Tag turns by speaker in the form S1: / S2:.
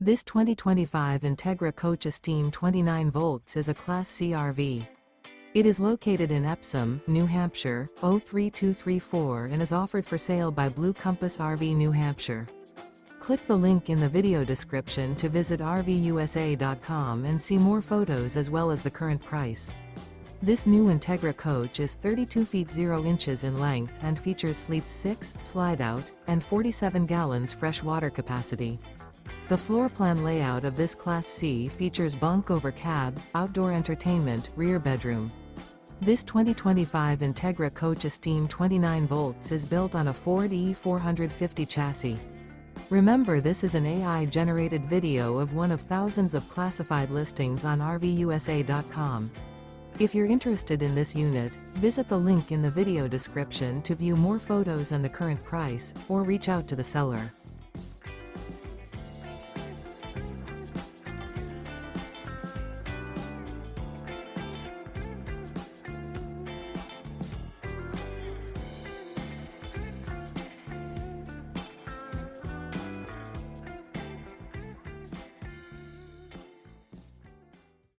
S1: This 2025 Entegra Coach Esteem 29 volts is a Class C RV. It is located in Epsom, New Hampshire, 03234 and is offered for sale by Blue Compass RV New Hampshire. Click the link in the video description to visit RVUSA.com and see more photos as well as the current price. This new Entegra Coach is 32 feet 0 inches in length and features Sleep 6, Slideout, and 47 gallons fresh water capacity. The floor plan layout of this Class C features bunk over cab, outdoor entertainment, rear bedroom. This 2025 Entegra Coach Esteem 29 volts is built on a Ford E450 chassis. Remember, this is an AI-generated video of one of thousands of classified listings on RVUSA.com. If you're interested in this unit, visit the link in the video description to view more photos and the current price, or reach out to the seller.